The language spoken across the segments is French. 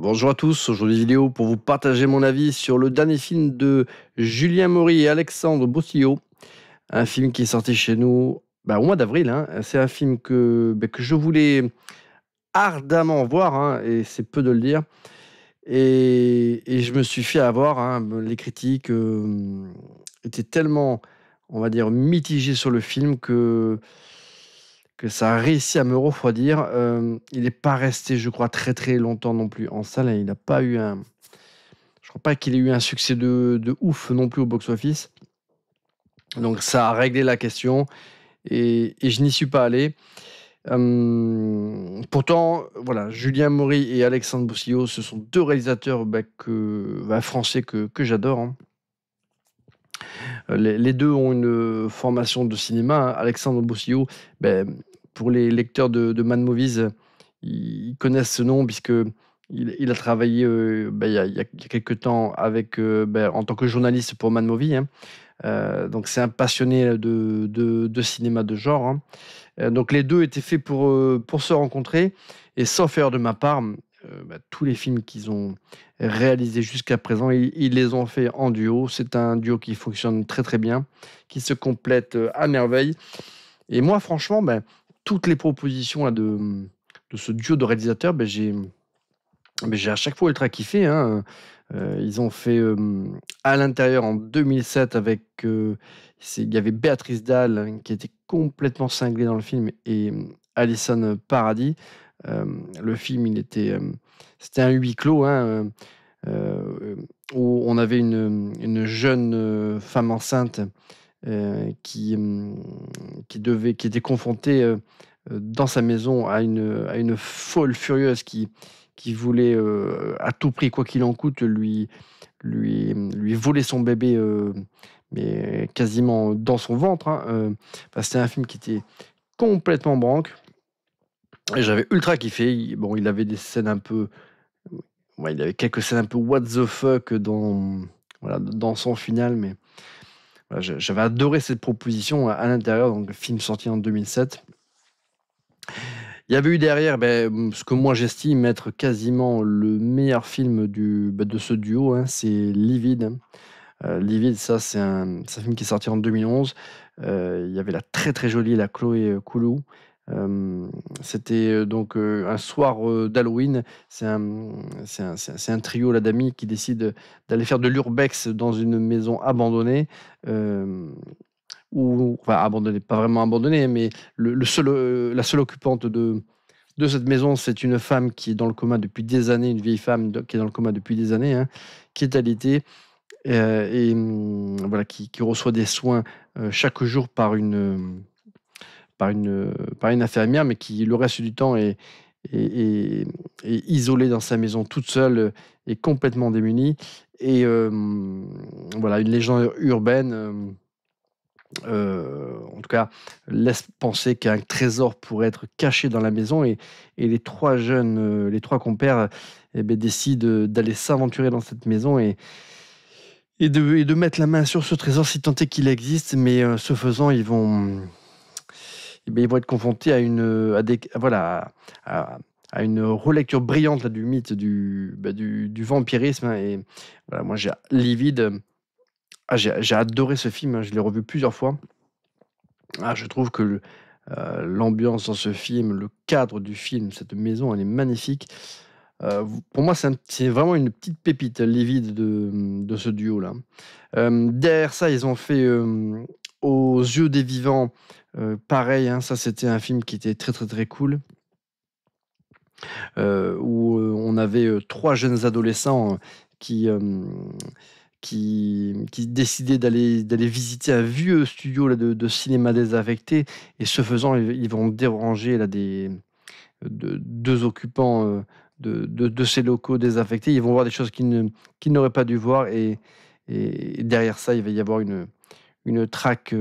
Bonjour à tous, aujourd'hui vidéo pour vous partager mon avis sur le dernier film de Julien Maury et Alexandre Bostillo, un film qui est sorti chez nous au mois d'avril, hein. C'est un film que je voulais ardemment voir, hein, et c'est peu de le dire, et je me suis fait avoir, hein. Les critiques étaient tellement, on va dire, mitigées sur le film que ça a réussi à me refroidir. Il n'est pas resté, je crois, très très longtemps non plus en salle, et il n'a pas eu un... Je crois pas qu'il ait eu un succès de ouf non plus au box-office. Donc ça a réglé la question et je n'y suis pas allé. Pourtant, voilà, Julien Maury et Alexandre Bossillo, ce sont deux réalisateurs français que j'adore, hein. Les deux ont une formation de cinéma, hein. Alexandre Bossillo, pour les lecteurs de Mad Movies, ils connaissent ce nom puisque il a travaillé il y a quelques temps en tant que journaliste pour Mad Movie, hein. Donc c'est un passionné de cinéma de genre, hein. Donc les deux étaient faits pour se rencontrer, et sauf erreur de ma part, tous les films qu'ils ont réalisés jusqu'à présent, ils les ont fait en duo. C'est un duo qui fonctionne très très bien, qui se complète à merveille. Et moi, franchement, toutes les propositions là, de ce duo de réalisateurs, j'ai à chaque fois ultra kiffé, hein. Ils ont fait À l'intérieur en 2007 avec... il y avait Béatrice Dalle, hein, qui était complètement cinglée dans le film, et Alison Paradis. Le film, c'était un huis clos, hein, où on avait une jeune femme enceinte qui était confrontée dans sa maison à une folle furieuse qui voulait à tout prix, quoi qu'il en coûte, lui voler son bébé, mais quasiment dans son ventre, hein. C'était un film qui était complètement branque, et j'avais ultra kiffé. Il avait des scènes un peu... Ouais, il avait quelques scènes un peu what the fuck dans son final, mais voilà, j'avais adoré cette proposition À l'intérieur, donc film sorti en 2007. Il y avait eu derrière, ce que moi j'estime être quasiment le meilleur film de ce duo, hein, c'est Livide. Livide, ça c'est un film qui est sorti en 2011. Il y avait la très très jolie la Chloé Koulou. C'était donc un soir d'Halloween. C'est un trio là, d'amis qui décident d'aller faire de l'urbex dans une maison abandonnée. Enfin abandonnée, pas vraiment abandonnée, mais la seule occupante de cette maison, c'est une femme qui est dans le coma depuis des années, une vieille femme qui est dans le coma depuis des années, hein, qui est alitée, voilà, qui reçoit des soins chaque jour par une infirmière, mais qui, le reste du temps, est isolée dans sa maison toute seule, et complètement démunie. Et voilà, une légende urbaine, en tout cas, laisse penser qu'un trésor pourrait être caché dans la maison, et les trois compères, décident d'aller s'aventurer dans cette maison, et de mettre la main sur ce trésor si tant est qu'il existe. Mais ce faisant, ils vont être confrontés à une relecture brillante là, du mythe du vampirisme, hein. Et voilà, moi, j'ai adoré ce film, hein, je l'ai revu plusieurs fois. Je trouve que l'ambiance dans ce film, le cadre du film, cette maison, elle est magnifique. Pour moi, c'est vraiment une petite pépite, Livide, de ce duo-là. Derrière ça, ils ont fait Aux yeux des vivants. Pareil, hein, ça c'était un film qui était très très très cool, où on avait trois jeunes adolescents qui décidaient d'aller visiter un vieux studio là, de cinéma désaffecté, et ce faisant, ils vont déranger là, deux occupants de ces locaux désaffectés. Ils vont voir des choses qu'ils n'auraient pas dû voir, et derrière ça, il va y avoir une traque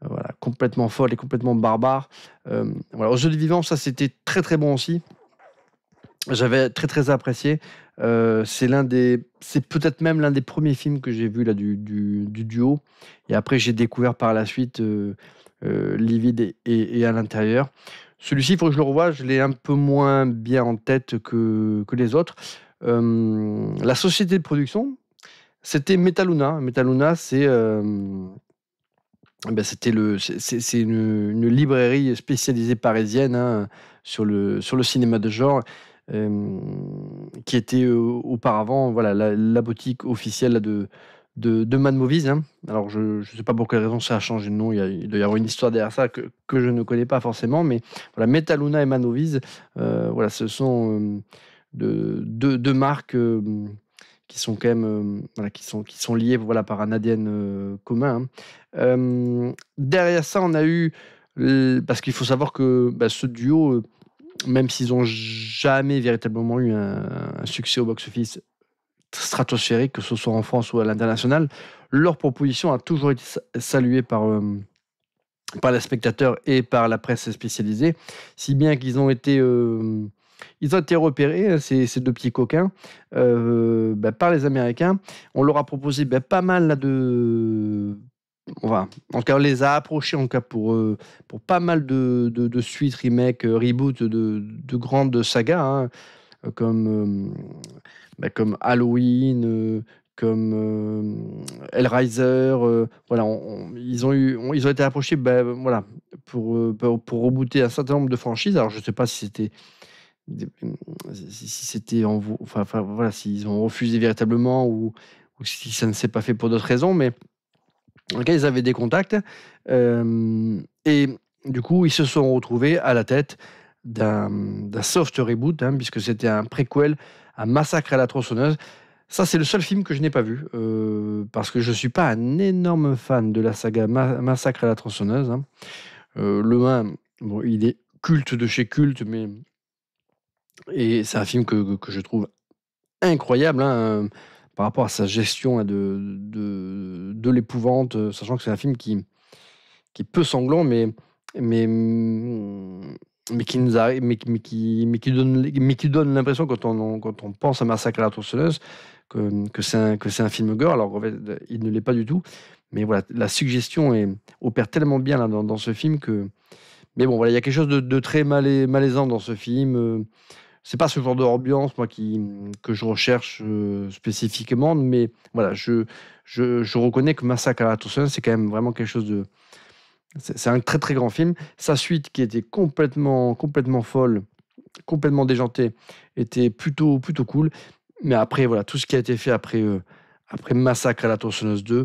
voilà, complètement folle et complètement barbare. Voilà. Aux jeux des vivants, ça c'était très très bon aussi. J'avais très très apprécié. C'est peut-être même l'un des premiers films que j'ai vu là du duo. Et après, j'ai découvert par la suite Livide et À l'intérieur. Celui-ci, il faut que je le revoie. Je l'ai un peu moins bien en tête que les autres. La société de production, c'était Metaluna. Metaluna, c'est une librairie spécialisée parisienne, hein, sur le cinéma de genre, qui était auparavant, voilà, la boutique officielle là, de Mad Movies, hein. Alors, je ne sais pas pour quelle raison ça a changé de nom. Il doit y avoir une histoire derrière ça que je ne connais pas forcément. Mais voilà, Metaluna et Mad Movies, voilà, ce sont deux marques qui sont quand même, voilà, qui sont liées, voilà, par un ADN commun, hein. Derrière ça, on a eu, parce qu'il faut savoir que bah, ce duo, même s'ils n'ont jamais véritablement eu un succès au box-office stratosphérique, que ce soit en France ou à l'international, leur proposition a toujours été saluée par les spectateurs et par la presse spécialisée, si bien qu'ils ils ont été repérés, ces deux petits coquins, bah, par les Américains. On leur a proposé bah, pas mal là, en tout cas, on les a approchés en tout cas pour pas mal de suites, remakes, reboots de grandes sagas, hein, comme, comme Halloween, comme Hellraiser. Voilà, ils ont été approchés, bah, voilà, pour rebooter un certain nombre de franchises. Alors, je ne sais pas si c'était si c'était enfin, voilà, s'ils ont refusé véritablement ou si ça ne s'est pas fait pour d'autres raisons, mais en tout cas, ils avaient des contacts. Et du coup, ils se sont retrouvés à la tête d'un soft reboot, hein, puisque c'était un préquel à Massacre à la tronçonneuse. Ça, c'est le seul film que je n'ai pas vu, parce que je ne suis pas un énorme fan de la saga Massacre à la tronçonneuse, hein. Le 1, bon, il est culte de chez culte, et c'est un film que je trouve incroyable, hein, par rapport à sa gestion là, de l'épouvante, sachant que c'est un film qui est peu sanglant, mais, mmh, mais qui donne l'impression quand on pense à Massacre à la tronçonneuse que c'est un film gore. Alors en fait, il ne l'est pas du tout. Mais voilà, la suggestion opère tellement bien là, dans ce film que. Mais bon, voilà, il y a quelque chose de très malaisant dans ce film. C'est pas ce genre d'ambiance, moi, que je recherche spécifiquement, mais voilà, je reconnais que Massacre à la tronçonneuse, c'est quand même vraiment quelque chose de. C'est un très très grand film. Sa suite, qui était complètement folle, complètement déjantée, était plutôt cool. Mais après, voilà, tout ce qui a été fait après Massacre à la tronçonneuse 2,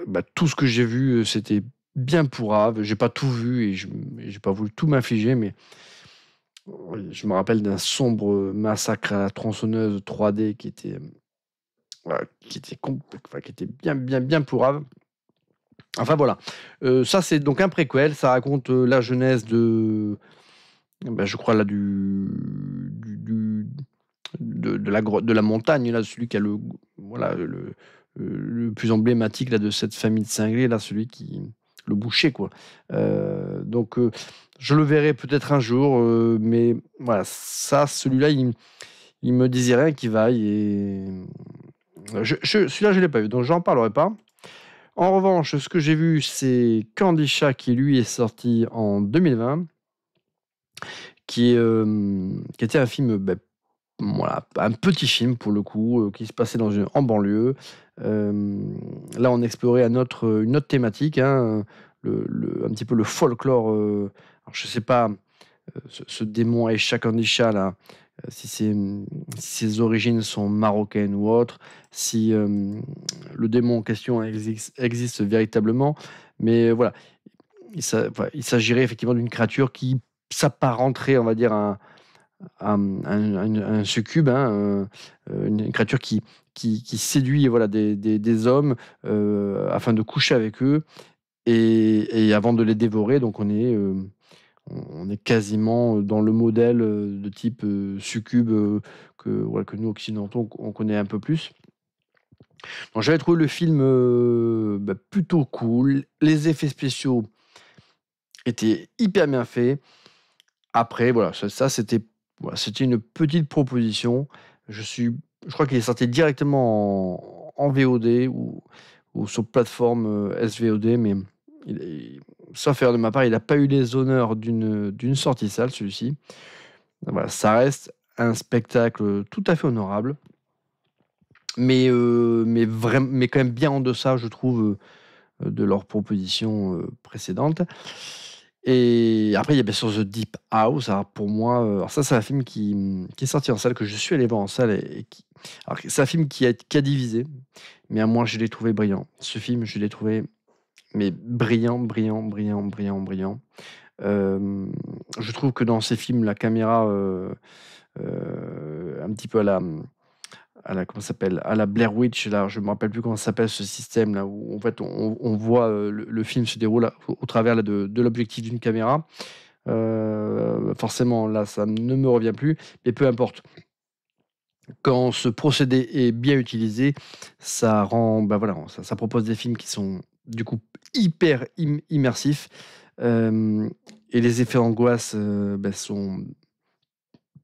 bah, tout ce que j'ai vu, c'était bien pourrave. J'ai pas tout vu et j'ai pas voulu tout m'infliger, mais je me rappelle d'un sombre Massacre à la tronçonneuse 3D voilà, qui était bien pourrave. Enfin voilà, ça c'est donc un préquel, ça raconte la jeunesse je crois là de la montagne là, celui qui a voilà le plus emblématique là de cette famille de cinglés là, le boucher quoi. Donc je le verrai peut-être un jour, mais voilà, celui-là il me disait rien qui vaille et celui-là je l'ai pas vu, donc j'en parlerai pas. En revanche, ce que j'ai vu, c'est Candy Chat qui, lui, est sorti en 2020, qui était un film, voilà, un petit film pour le coup, qui se passait en banlieue. Là, on explorait une autre thématique, hein, un petit peu le folklore. Alors, je sais pas, ce démon Aïcha Candy Chat, là, si ses origines sont marocaines ou autres, si le démon en question existe véritablement. Mais voilà, il s'agirait effectivement d'une créature qui s'apparenterait, on va dire, un succube, hein, une créature qui séduit voilà, des hommes afin de coucher avec eux et avant de les dévorer. Donc on est quasiment dans le modèle de type succube voilà, que nous, occidentaux, on connaît un peu plus. Donc j'avais trouvé le film plutôt cool. Les effets spéciaux étaient hyper bien faits. Après, voilà, c'était une petite proposition. Je crois qu'il est sorti directement en VOD ou sur plateforme SVOD, mais sauf erreur de ma part, il n'a pas eu les honneurs d'une sortie salle, celui-ci. Voilà, ça reste un spectacle tout à fait honorable, mais quand même bien en deçà, je trouve, de leurs propositions précédentes. Et après, il y a bien sûr The Deep House. Alors pour moi, alors ça, c'est un film qui est sorti en salle, que je suis allé voir en salle alors c'est un film qui a divisé, mais à moi, je l'ai trouvé brillant. Ce film, je l'ai trouvé mais brillant, brillant, brillant, brillant, brillant. Je trouve que dans ces films, la caméra, un petit peu à la comment ça s'appelle? À la Blair Witch, là, je me rappelle plus comment ça s'appelle ce système là, où en fait on voit, le film se déroule au travers là de l'objectif d'une caméra. Forcément là, ça ne me revient plus, mais peu importe. Quand ce procédé est bien utilisé, ça rend, bah, voilà, ça propose des films qui sont du coup hyper immersifs, hem et les effets d'angoisse, bah, sont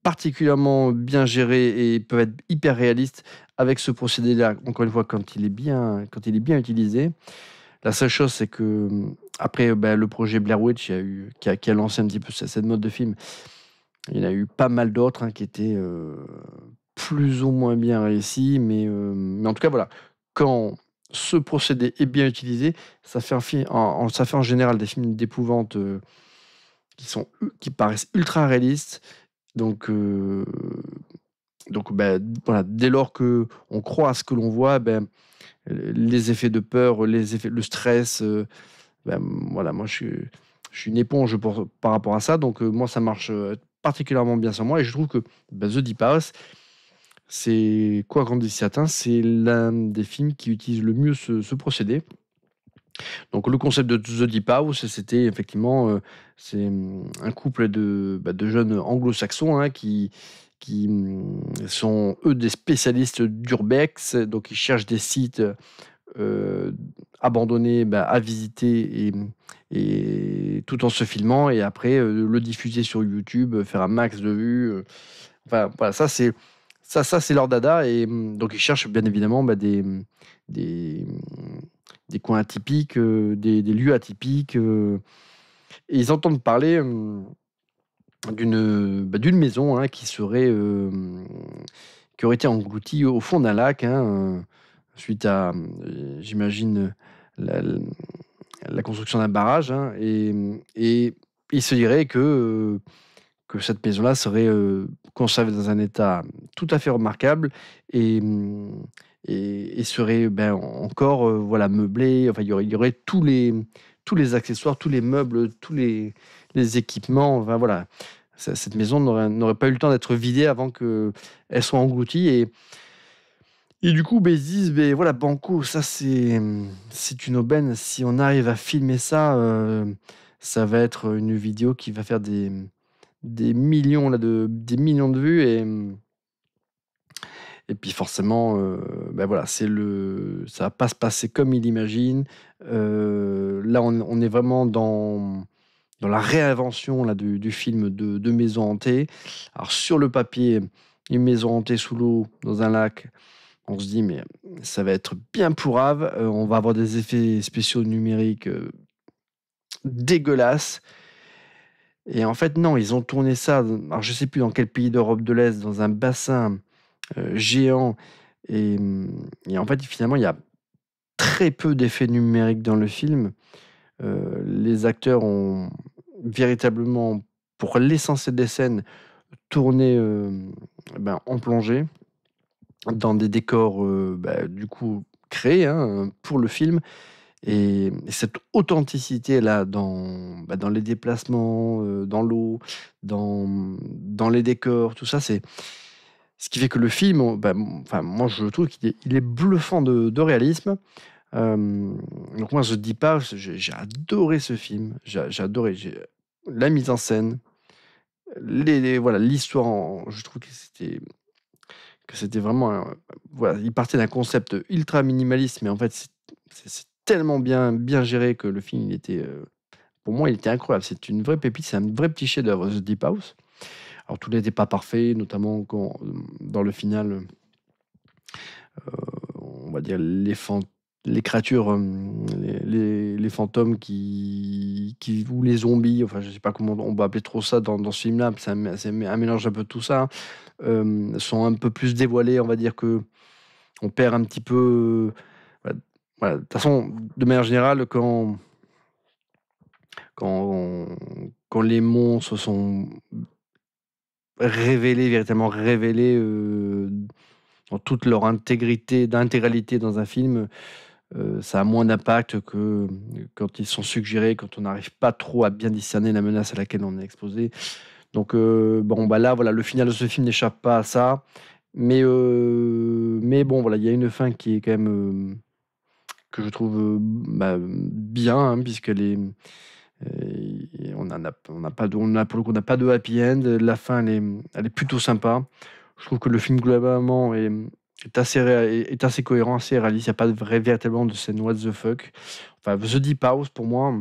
particulièrement bien gérés et peuvent être hyper réalistes avec ce procédé-là. Encore une fois, quand il est bien utilisé. La seule chose, c'est que, après, bah, le projet Blair Witch, qui a lancé un petit peu cette mode de film. Il y en a eu pas mal d'autres, hein, qui étaient, plus ou moins bien réussis, mais en tout cas, voilà. Quand ce procédé est bien utilisé, ça fait en général des films d'épouvante, qui paraissent ultra réalistes. Donc, bah, voilà, dès lors qu'on croit à ce que l'on voit, ben, les effets de peur, le stress, ben, voilà, moi je suis une éponge par rapport à ça, donc moi ça marche, particulièrement bien sur moi et je trouve que, bah, The Deep House, c'est quoi qu'en disent certains, c'est l'un des films qui utilise le mieux ce procédé. Donc le concept de The Deep House, c'était effectivement, c'est, un couple de jeunes anglo-saxons, hein, qui sont eux des spécialistes d'urbex, donc ils cherchent des sites, heu, abandonnés, bah, à visiter et tout en se filmant et après, le diffuser sur YouTube, faire un max de vues, enfin voilà, ça c'est leur dada et donc ils cherchent bien évidemment, bah, des, des coins atypiques, des lieux atypiques, et ils entendent parler, d'une maison, hein, qui aurait été engloutie au fond d'un lac, hein, suite à, j'imagine, la la construction d'un barrage, hein, et il se dirait que cette maison-là serait, conservée dans un état tout à fait remarquable et et serait, ben, encore, voilà, meublée. Enfin, il y aurait tous les accessoires, tous les meubles, tous les équipements, enfin, voilà. Cette maison n'aurait pas eu le temps d'être vidée avant qu'elle soit engloutie et du coup, beh, ils se disent: «Beh, voilà, banco, ça c'est une aubaine. Si on arrive à filmer ça, ça va être une vidéo qui va faire des millions là des millions de vues» et puis forcément, bah, voilà, ça va pas se passer comme il imagine. Là, on est vraiment dans la réinvention là du film de maison hantée. Alors sur le papier, une maison hantée sous l'eau, dans un lac, on se dit: «Mais ça va être bien pourrave, on va avoir des effets spéciaux numériques, dégueulasses». Et en fait, non, ils ont tourné ça, alors je sais plus dans quel pays d'Europe de l'Est, dans un bassin, géant et en fait, finalement, il y a très peu d'effets numériques dans le film. Les acteurs ont véritablement, pour l'essentiel des scènes, tourné, ben, en plongée, dans des décors, bah, du coup, créés, hein, pour le film et cette authenticité-là dans les déplacements, dans l'eau, dans les décors, tout ça, c'est ce qui fait que le film, bah, enfin, moi, je trouve qu'il est bluffant de réalisme. Donc moi, je dis pas, j'ai adoré ce film, j'ai adoré, la mise en scène, voilà, l'histoire je trouve que c'était vraiment voilà, il partait d'un concept ultra minimaliste, mais en fait, c'est tellement bien géré que le film, pour moi, il était incroyable. C'est une vraie pépite, c'est un vrai petit chef-d'œuvre, The Deep House. Alors tout n'était pas parfait, notamment quand, dans le final, on va dire les créatures, les fantômes ou les zombies, enfin, je sais pas comment on va appeler trop ça dans ce film-là, c'est un mélange un peu de tout ça, sont un peu plus dévoilés, on va dire que on perd un petit peu, voilà voilà. De toute façon, de manière générale, quand quand les monstres sont révélés, véritablement révélés, dans toute leur intégralité dans un film, ça a moins d'impact que quand ils sont suggérés, quand on n'arrive pas trop à bien discerner la menace à laquelle on est exposé. Donc, bon, bah, là, voilà, le final de ce film n'échappe pas à ça. Mais bon, voilà, il y a une fin qui est quand même, que je trouve, bah, bien, hein, puisqu'elle est, on n'a pas de on a pour le coup, on n'a pas de happy end. La fin, elle est plutôt sympa. Je trouve que le film globalement est assez cohérent, assez réaliste. Il y a pas véritablement de scène what the fuck. Enfin, The Deep House pour moi,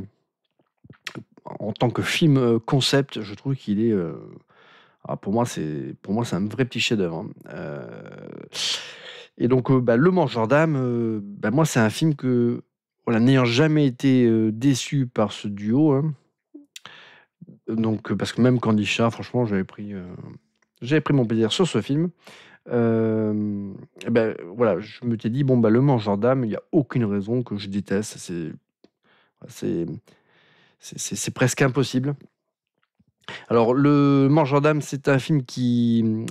en tant que film, concept, je trouve qu'il est, pour moi c'est un vrai petit chef-d'œuvre, hein. Et donc, bah, Le Mangeur d'âme, bah, moi c'est un film que, voilà, n'ayant jamais été, déçu par ce duo, hein, donc, parce que même Candy Chat, franchement, j'avais pris mon plaisir sur ce film. Et bah, voilà, je me t'ai dit: «Bon, bah, Le Mangeur d'âme, il y a aucune raison que je déteste». C'est c'est presque impossible. Alors, Le Mangeur d'âme, c'est un film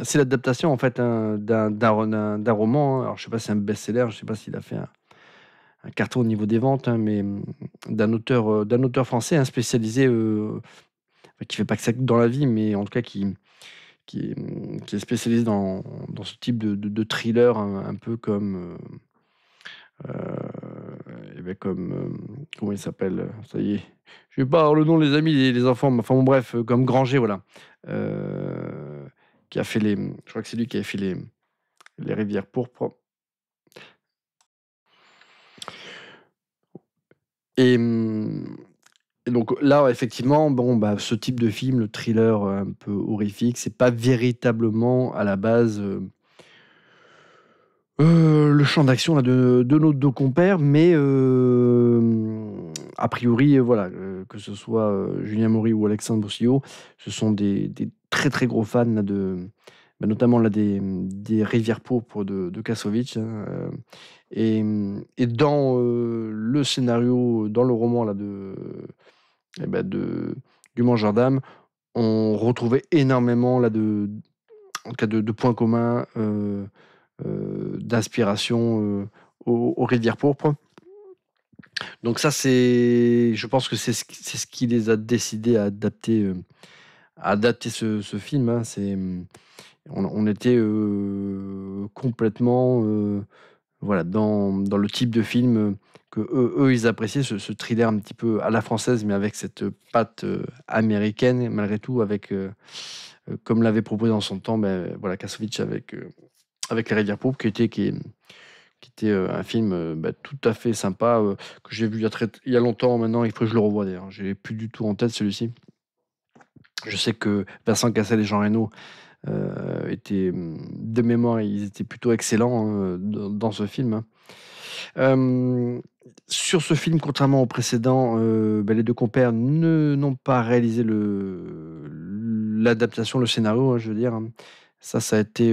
c'est l'adaptation, en fait, d'un roman, hein. Alors, je sais pas si c'est un best-seller, je sais pas s'il a fait un carton au niveau des ventes, hein, mais, d'un auteur français, hein, spécialisé, enfin, qui fait pas que ça dans la vie, mais en tout cas qui est spécialisé dans ce type de thriller, un peu comme, et beh, comme, comment il s'appelle? Ça y est, je vais pas avoir le nom, les amis, les enfants, mais enfin bon bref, comme Granger, voilà. Heu, qui a fait je crois que c'est lui qui avait fait les Rivières pourpres. Et et donc là, effectivement, bon, bah, ce type de film, le thriller, un peu horrifique, c'est pas véritablement à la base, le champ d'action là de nos 2 compères, mais a priori, voilà, que ce soit, Julien Maury ou Alexandre Bossillot, ce sont des très, très gros fans là bah, notamment là des Rivières pourpres de Kassovitz, hein, et dans, le scénario, dans le roman là et bah, du Mangeur d'âme, on retrouvait énormément là en tout cas de points communs, d'inspiration, aux Rivières pourpres. Donc ça, je pense que c'est ce qui les a décidés à adapter ce film, hein. On était, complètement, voilà, dans le type de film, qu'eux, ils appréciaient, ce thriller un petit peu à la française, mais avec cette patte, américaine malgré tout, comme l'avait proposé en son temps, beh, voilà, Kassovitz avec Les Rivières pourpres, qui était, un film, bah, tout à fait sympa, que j'ai vu il y a longtemps maintenant. Il faut que je le revoie d'ailleurs. Je l'ai plus du tout en tête celui-ci. Je sais que Vincent Cassel et Jean Reno, étaient, de mémoire, ils étaient plutôt excellents, hein, dans ce film, hein. Hem, sur ce film, contrairement au précédent, bah, les 2 compères ne n'ont pas réalisé l'adaptation, le scénario, hein, je veux dire, hein. Ça a été,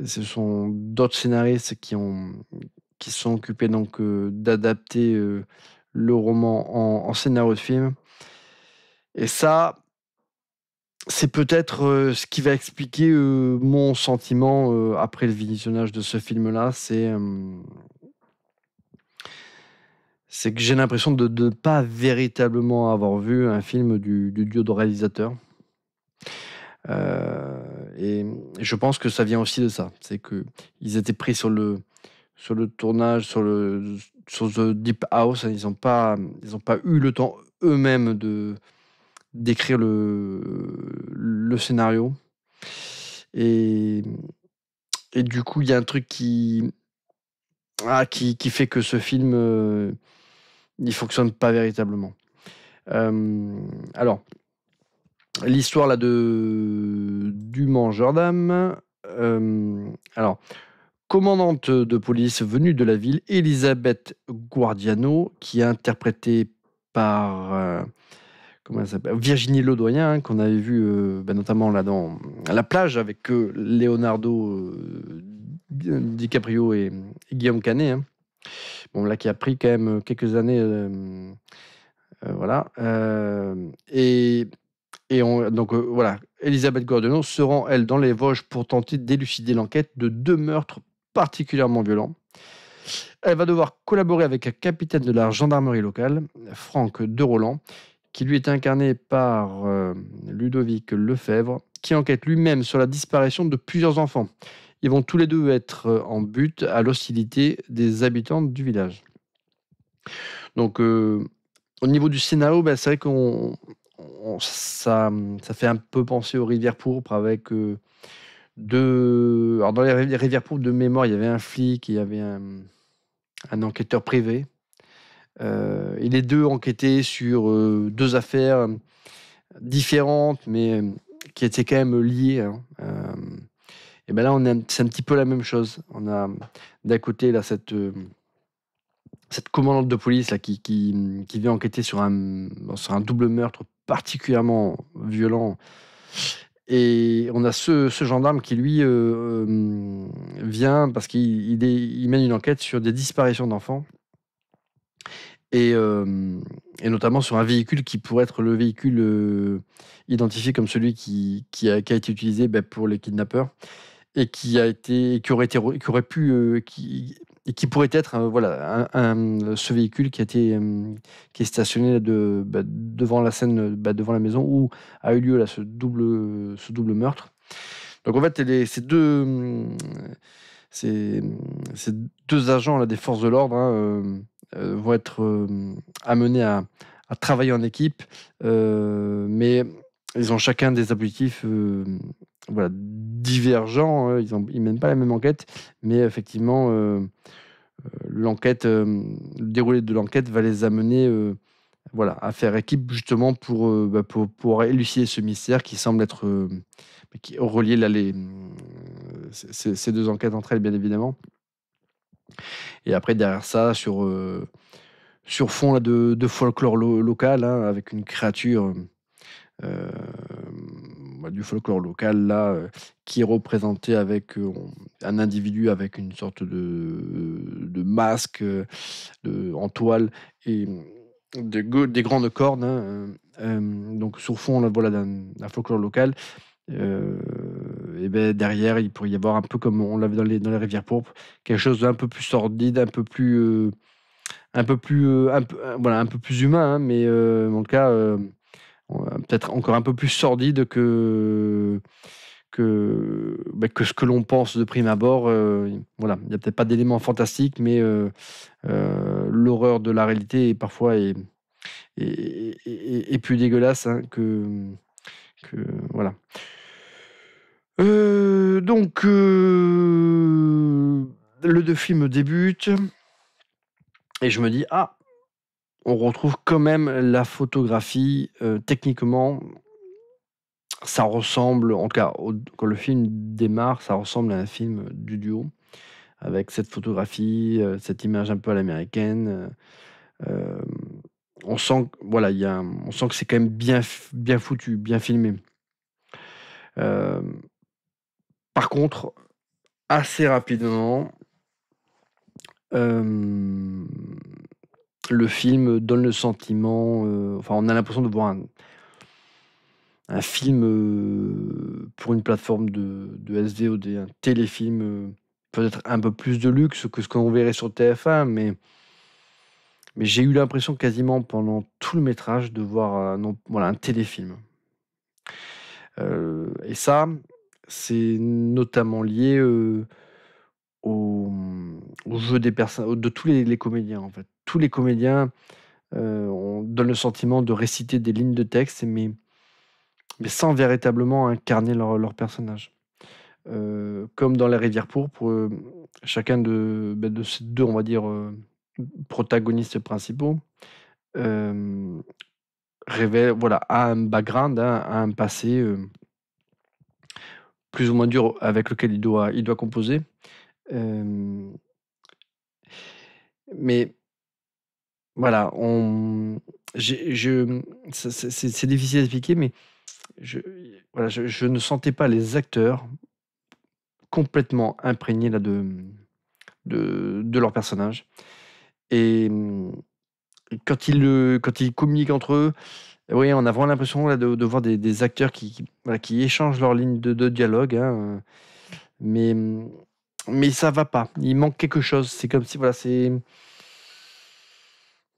ce sont d'autres scénaristes qui se sont occupés donc, d'adapter, le roman en scénario de film, et ça, c'est peut-être, ce qui va expliquer, mon sentiment, après le visionnage de ce film-là. C'est que j'ai l'impression de pas véritablement avoir vu un film du duo de réalisateurs. Et je pense que ça vient aussi de ça. C'est qu'ils étaient pris sur le tournage, sur The Deep House. Ils ont pas eu le temps eux-mêmes d'écrire le scénario, et du coup, il y a un truc qui fait que ce film, il fonctionne pas véritablement. Alors, l'histoire là du Mangeur d'âme, alors, commandante de police venue de la ville, Elisabeth Guardiano, qui est interprétée par comment elle s'appelle, Virginie Ledoyen, hein, qu'on avait vu notamment là dans La plage avec Leonardo DiCaprio et Guillaume Canet. Hein. Bon, là qui a pris quand même quelques années. Voilà. Donc voilà, Elisabeth Guardiano se rend, elle, dans les Vosges pour tenter d'élucider l'enquête de 2 meurtres particulièrement violents. Elle va devoir collaborer avec un capitaine de la gendarmerie locale, Franck de Roland, qui lui est incarné par Ludovic Lefebvre, qui enquête lui-même sur la disparition de plusieurs enfants. Ils vont tous les deux être en but à l'hostilité des habitants du village. Donc, au niveau du scénario, c'est vrai ça fait un peu penser aux Rivières pourpres avec deux. Alors, dans les Rivières pourpres de mémoire, il y avait un flic et il y avait un enquêteur privé. Et les deux enquêtaient sur 2 affaires différentes, mais qui étaient quand même liées. Hein. Et ben là, c'est un petit peu la même chose. On a d'un côté là cette commandante de police là, qui vient enquêter sur un double meurtre particulièrement violent. Et on a ce gendarme qui, lui, vient parce qu'il mène une enquête sur des disparitions d'enfants. Et notamment sur un véhicule qui pourrait être le véhicule identifié comme celui qui a été utilisé pour les kidnappeurs et qui aurait pu et qui pourrait être voilà ce véhicule qui est stationné devant la scène, devant la maison où a eu lieu là ce double meurtre. Donc en fait ces deux agents là des forces de l'ordre vont être amenés à travailler en équipe, mais ils ont chacun des objectifs divergents. Hein. Ils mènent pas la même enquête, mais effectivement, le déroulé de l'enquête va les amener à faire équipe justement pour pouvoir élucider ce mystère qui semble être qui relier là, ces 2 enquêtes entre elles, bien évidemment. Et après, derrière ça, sur fond là, de folklore local, hein, avec une créature du folklore local là, qui est représentée avec un individu avec une sorte de masque en toile et des grandes cornes. Hein, donc sur fond là, voilà, d'un folklore local. Et derrière, il pourrait y avoir un peu comme on l'avait dans les Rivières pourpres, quelque chose d'un peu plus sordide, un peu plus voilà, un peu plus humain, hein, mais en tout cas, peut-être encore un peu plus sordide que ce que l'on pense de prime abord. Voilà, il y a peut-être pas d'éléments fantastiques, mais l'horreur de la réalité parfois est plus dégueulasse, hein, que voilà. Donc le film débute et je me dis: «Ah, on retrouve quand même la photographie, techniquement, ça ressemble, en tout cas, quand le film démarre, ça ressemble à un film du duo, avec cette photographie, cette image un peu à l'américaine, on sent q voilà, on sent que c'est quand même bien foutu, bien filmé. Hem, Par contre, assez rapidement, hem, le film donne le sentiment, enfin, on a l'impression de voir un film, pour une plateforme de SVOD, un téléfilm, peut-être un peu plus de luxe que ce qu'on verrait sur TF1, mais j'ai eu l'impression quasiment pendant tout le métrage de voir un téléfilm. Et ça, c'est notamment lié, au jeu des personnes, de tous les comédiens, en fait. Tous les comédiens, on donne le sentiment de réciter des lignes de texte, mais sans véritablement incarner leur personnage. Comme dans Les Rivières pourpres, chacun de ces 2, on va dire, protagonistes principaux, hem, a un background, hein, a un passé, plus ou moins dur avec lequel il doit composer. Hem, mais voilà, on j'ai je c'est difficile à expliquer, mais je voilà, je ne sentais pas les acteurs complètement imprégnés là de leur personnage et quand ils communiquent entre eux, oui, on a vraiment l'impression là de voir des acteurs voilà, qui échangent leurs lignes de dialogue, hein, mais mais ça va pas. Il manque quelque chose. C'est comme si voilà,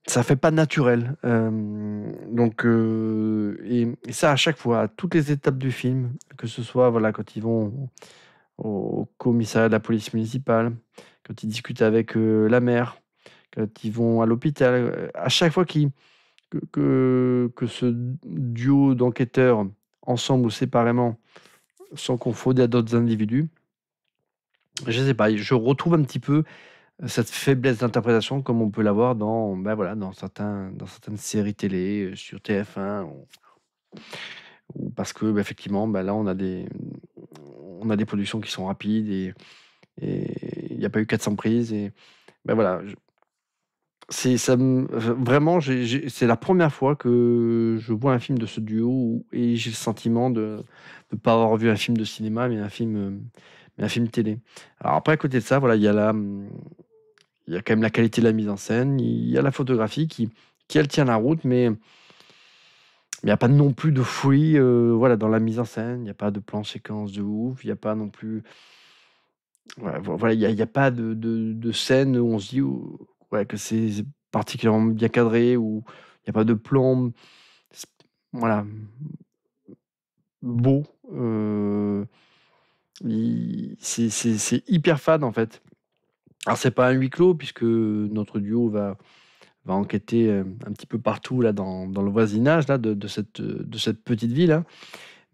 ça fait pas naturel, donc et ça à chaque fois, à toutes les étapes du film, que ce soit, voilà, quand ils vont au commissariat de la police municipale, quand ils discutent avec, la mère, quand ils vont à l'hôpital, à chaque fois que ce duo d'enquêteurs, ensemble ou séparément, sont confrontés à d'autres individus, je sais pas, je retrouve un petit peu cette faiblesse d'interprétation comme on peut l'avoir dans, bah, voilà, dans certaines séries télé, sur TF1 ou parce que, bah, effectivement, bah, là, on a des productions qui sont rapides et il y a pas eu 400 prises et bah, voilà, c'est ça me vraiment, c'est la première fois que je vois un film de ce duo et j'ai le sentiment de pas avoir vu un film de cinéma, mais un film télé. Alors après, à côté de ça, voilà, il y a quand même la qualité de la mise en scène, il y a la photographie qui elle tient la route, mais il y a pas non plus de folie, voilà, dans la mise en scène. Il y a pas de plan séquence de ouf, il y a pas non plus voilà, il y a pas de scène où on se dit ou ouais, que c'est particulièrement bien cadré, ou il y a pas de plan s voilà, beau, i c'est hyper fade, en fait. Alors c'est pas un huis clos puisque notre duo va enquêter, un petit peu partout là dans le voisinage là de cette petite ville, hein.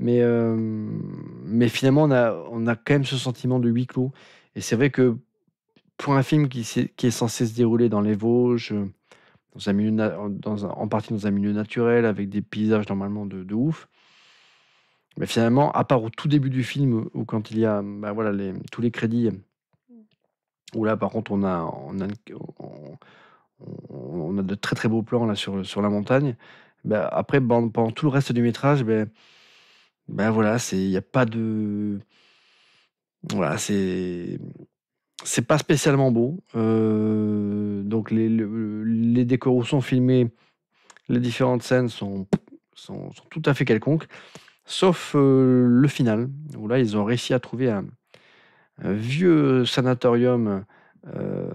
Mais finalement on a quand même ce sentiment de huis clos et c'est vrai que pour un film qui est censé se dérouler dans les Vosges, dans un milieu en partie dans un milieu naturel avec des paysages normalement de ouf, mais finalement, à part au tout début du film où quand il y a, bah, voilà tous les crédits, où là par contre on a de très, très beaux plans là sur la montagne. Bah, après pendant tout le reste du métrage, voilà, il y a pas de voilà, c'est pas spécialement beau, donc les décors où sont filmés, les différentes scènes sont tout à fait quelconques, sauf, le final, où là, ils ont réussi à trouver un vieux sanatorium, heu,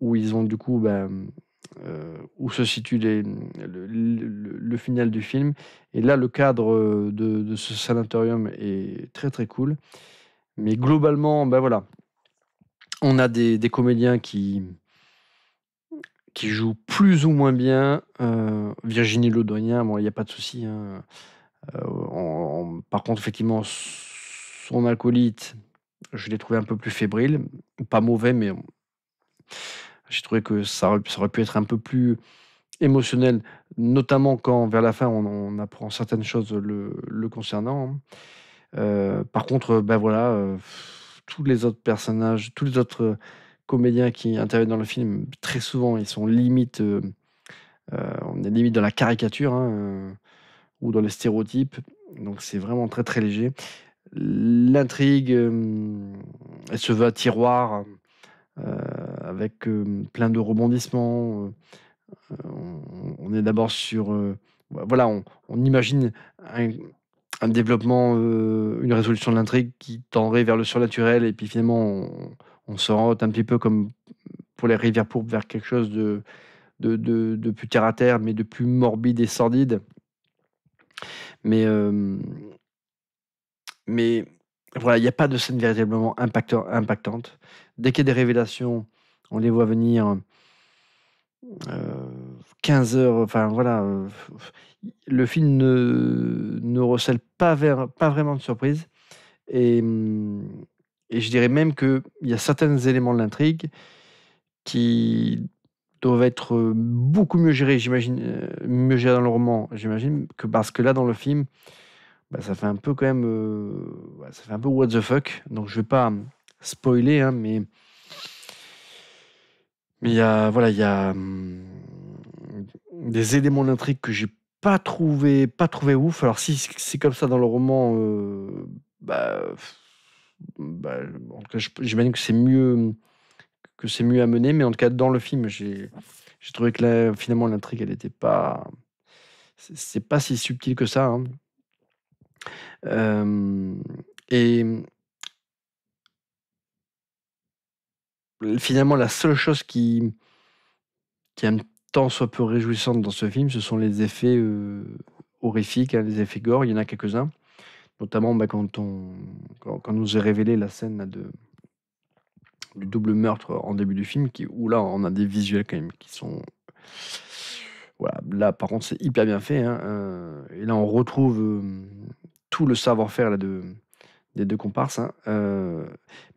où ils ont du coup, où se situe le final du film et là, le cadre, de ce sanatorium est très, très cool. Mais globalement, bah, voilà, on a des comédiens qui jouent plus ou moins bien, Virginie Ledoyen, bon, il y a pas de souci, hein, par contre, effectivement, son acolyte, je l'ai trouvé un peu plus fébrile. Pas mauvais, mais j'ai trouvé que ça aurait pu être un peu plus émotionnel, notamment quand vers la fin on apprend certaines choses le concernant, hein. Par contre, bah, voilà, tous les autres personnages, tous les autres, comédiens qui interviennent dans le film, très souvent, ils sont limite, on est limite dans la caricature, hein, ou dans les stéréotypes, donc c'est vraiment très, très léger. L'intrigue, elle se veut à tiroir, heu, avec, plein de rebondissements, on est d'abord sur, voilà, on imagine un un développement, une résolution de l'intrigue qui tendrait vers le surnaturel et puis finalement on s'oriente un petit peu comme pour les rivières pourpres vers quelque chose de plus terre à terre, mais de plus morbide et sordide. Mais, mais voilà, il y a pas de scène véritablement impactante. Dès qu'il y a des révélations, on les voit venir, 15 heures, enfin voilà, le film ne recèle pas vraiment de surprise et et je dirais même qu'il y a certains éléments de l'intrigue qui doivent être, beaucoup mieux gérés, j'imagine, mieux gérés dans le roman, j'imagine, que parce que là, dans le film, bah, ça fait un peu quand même, ouais, ça fait un peu what the fuck, donc je vais pas, spoiler, hein, mais il y a, voilà, il y a des éléments d'intrigue que j'ai pas trouvé ouf. Alors si c'est comme ça dans le roman, bah, bah, en tout cas, j'imagine que c'est mieux amené, mais en tout cas dans le film, j'ai trouvé que là, finalement, l'intrigue, elle était pas, c'est pas si subtil que ça, hein. Hem et finalement, la seule chose qui un tant soit peu réjouissante dans ce film, ce sont les effets, horrifiques, hein, les effets gore. Il y en a quelques-uns, notamment, bah, quand nous est révélée la scène là du double meurtre en début du film où là, on a des visuels quand même qui sont, voilà, là, par contre, c'est hyper bien fait, hein, et là, on retrouve, tout le savoir-faire là des 2 comparses, hein,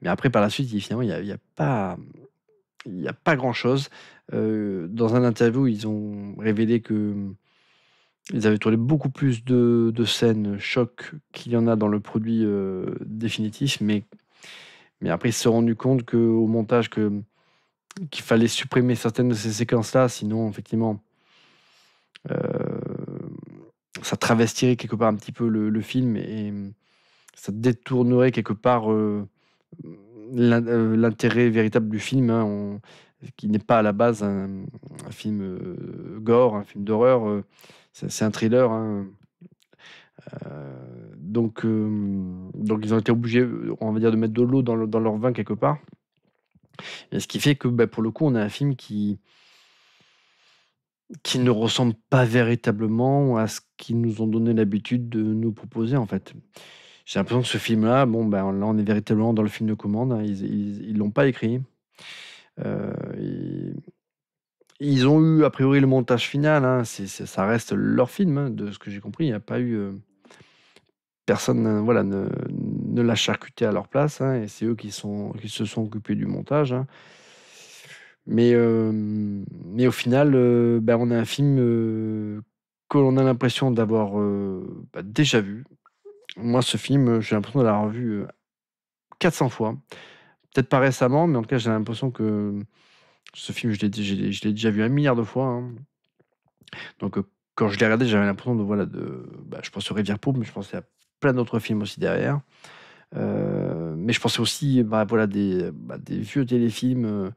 mais après par la suite, finalement, il y a pas grand-chose. Dans un interview, ils ont révélé que, ils avaient tourné beaucoup plus de scènes choc qu'il y en a dans le produit, définitif, mais après ils se sont rendus compte qu'au montage qu'il fallait supprimer certaines de ces séquences-là, sinon effectivement, heu, ça travestirait quelque part un petit peu le film et ça détournerait quelque part, l'intérêt véritable du film, hein, qui n'est pas à la base un film, gore, un film d'horreur, c'est un thriller, hein, donc ils ont été obligés, on va dire, de mettre de l'eau dans leur vin quelque part, et ce qui fait que, bah, pour le coup, on a un film qui ne ressemble pas véritablement à ce qu'ils nous ont donné l'habitude de nous proposer, en fait. J'ai l'impression que ce film-là, bon, ben, là, on est véritablement dans le film de commande, hein. Ils l'ont pas écrit. Ils ils ont eu a priori le montage final, hein, ça reste leur film, hein, de ce que j'ai compris. Il y a pas eu, personne, voilà, ne l'a charcuté à leur place, hein, et c'est eux qui se sont occupés du montage, hein. Mais au final, bah, on a un film, que l'on a l'impression d'avoir, bah, déjà vu. Moi, ce film, j'ai l'impression de l'avoir vu, 400 fois. Peut-être pas récemment, mais en tout cas, j'ai l'impression que ce film, je l'ai déjà vu 1 milliard de fois, hein. Donc, quand je l'ai regardé, j'avais l'impression de, voilà, bah, je pensais au Rivière-Pourpre, mais je pensais à plein d'autres films aussi derrière. Mais je pensais aussi, bah, voilà, des vieux téléfilms,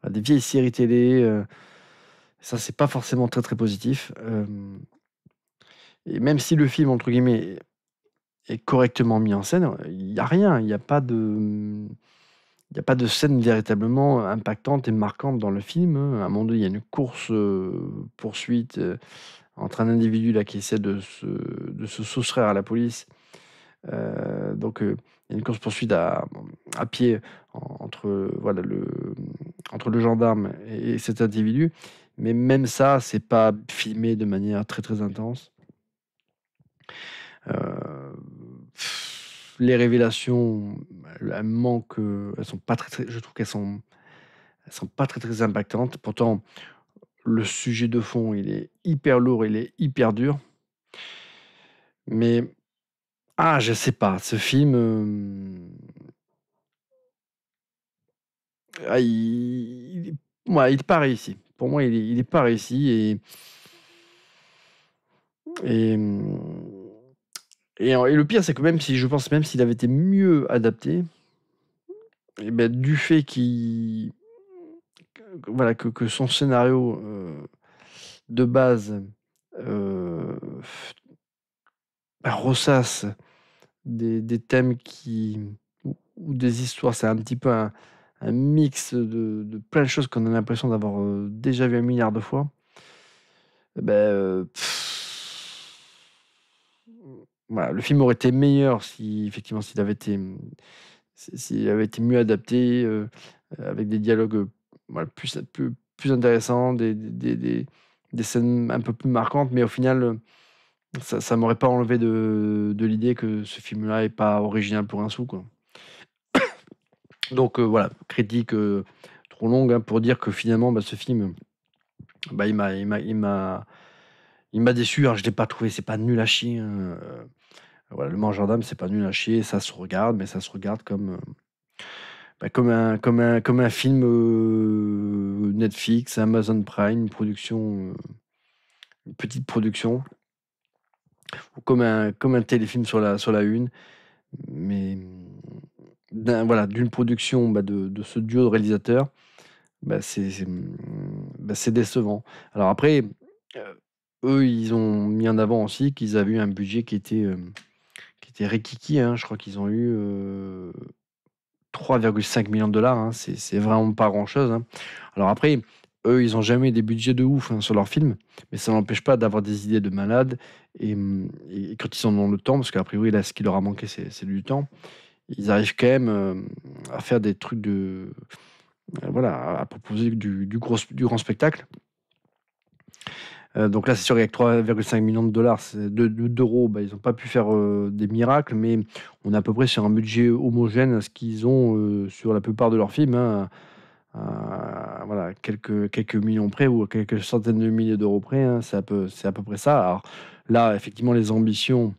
à des vieilles séries télé, ça, c'est pas forcément très, très positif. Et même si le film, entre guillemets, est correctement mis en scène, il y a rien, il y a pas de scène véritablement impactante et marquante dans le film, hein. À un moment donné, il y a une course, poursuite, entre un individu là qui essaie de se soustraire à la police. Il y a une course poursuite à pied entre, voilà, entre le gendarme et cet individu. Mais même ça, c'est pas filmé de manière très, très intense. Heu, les révélations, elles manquent, elles sont pas très, très, je trouve qu'elles sont pas très, très impactantes. Pourtant, le sujet de fond, il est hyper lourd, il est hyper dur. Mais, je sais pas, ce film, il est, ouais, il est pas réussi. Pour moi, il est pas réussi et mmh et le pire, c'est que même si je pense, même s'il avait été mieux adapté, et ben du fait voilà, que son scénario, de base, heu, bah, ressasse des thèmes ou des histoires, c'est un petit peu un mix de plein de choses qu'on a l'impression d'avoir, déjà vu 1 milliard de fois. Et beh, voilà, le film aurait été meilleur si effectivement s'il avait été mieux adapté, avec des dialogues, voilà, plus intéressants, des scènes un peu plus marquantes, mais au final, ça m'aurait pas enlevé de l'idée que ce film-là est pas original pour un sou, quoi. Donc, voilà, critique, trop longue, hein, pour dire que finalement, bah, ce film, bah, il m'a déçu, hein. Je l'ai pas trouvé, c'est pas nul à chier, hein, voilà, Le Mangeur d'âme, c'est pas nul à chier, ça se regarde, mais ça se regarde comme, bah, comme un film, Netflix, Amazon Prime, une petite production, ou comme un téléfilm sur la Une, mais d'une production, de ce duo de réalisateurs, c'est décevant. Alors après, eux, ils ont mis en avant aussi qu'ils avaient eu un budget qui était rikiki, hein. Je crois qu'ils ont eu, 3,5 millions de dollars, hein. C'est vraiment pas grand-chose, hein. Alors après, eux, ils ont jamais des budgets de ouf, hein, sur leurs films, mais ça n'empêche pas d'avoir des idées de malades, et quand ils en ont le temps, parce qu'a priori, là, ce qui leur a manqué, c'est du temps, ils arrivent quand même, à faire des trucs voilà, à proposer du grand spectacle. Donc là, c'est sûr qu'avec 3,5 millions de dollars, d'euros, ils n'ont pas pu faire, des miracles, mais on est à peu près sur un budget homogène à ce qu'ils ont, sur la plupart de leurs films, hein, voilà, quelques millions près ou quelques centaines de milliers d'euros près, hein, c'est à peu près ça. Alors là, effectivement, les ambitions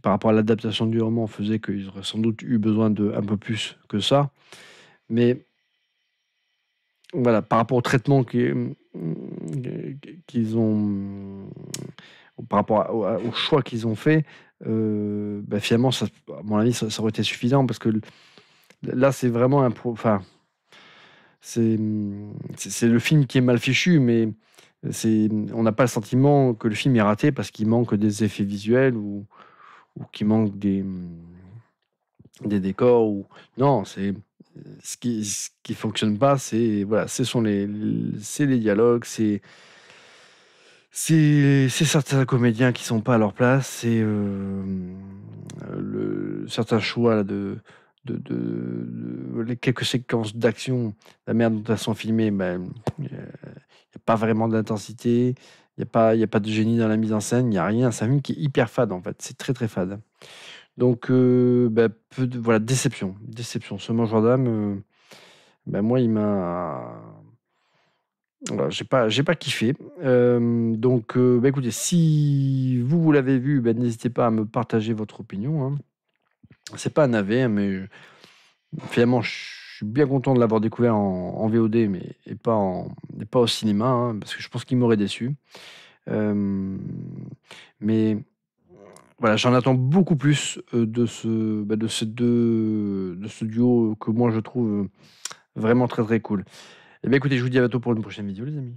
par rapport à l'adaptation du roman faisaient qu'ils auraient sans doute eu besoin de un peu plus que ça, mais voilà, par rapport au traitement qu'ils ont, par rapport au choix qu'ils ont fait, finalement, ça, à mon avis, ça aurait été suffisant parce que là, c'est vraiment enfin, c'est le film qui est mal fichu, mais on n'a pas le sentiment que le film est raté parce qu'il manque des effets visuels ou qu'il manque des décors ou non, ce qui fonctionne pas, c'est voilà, c'est les dialogues, c'est certains comédiens qui sont pas à leur place, c'est, certains choix là les quelques séquences d'action, la manière dont elles sont filmées, il y a pas vraiment d'intensité, il y a pas de génie dans la mise en scène, il y a rien. C'est un film qui est hyper fade, en fait, c'est très, très fade. Donc peu de voilà, déception, déception. Ce Mangeur d'âme, moi, il m'a voilà, j'ai pas kiffé. Donc écoutez, si vous l'avez vu, n'hésitez pas à me partager votre opinion, hein. C'est pas un navet, hein, mais finalement, je suis bien content de l'avoir découvert en VOD, mais et pas au cinéma, hein, parce que je pense qu'il m'aurait déçu. Hem, mais voilà, j'en attends beaucoup plus, de ce duo que moi je trouve, vraiment très, très cool. Eh bien écoutez, je vous dis à bientôt pour une prochaine vidéo les amis.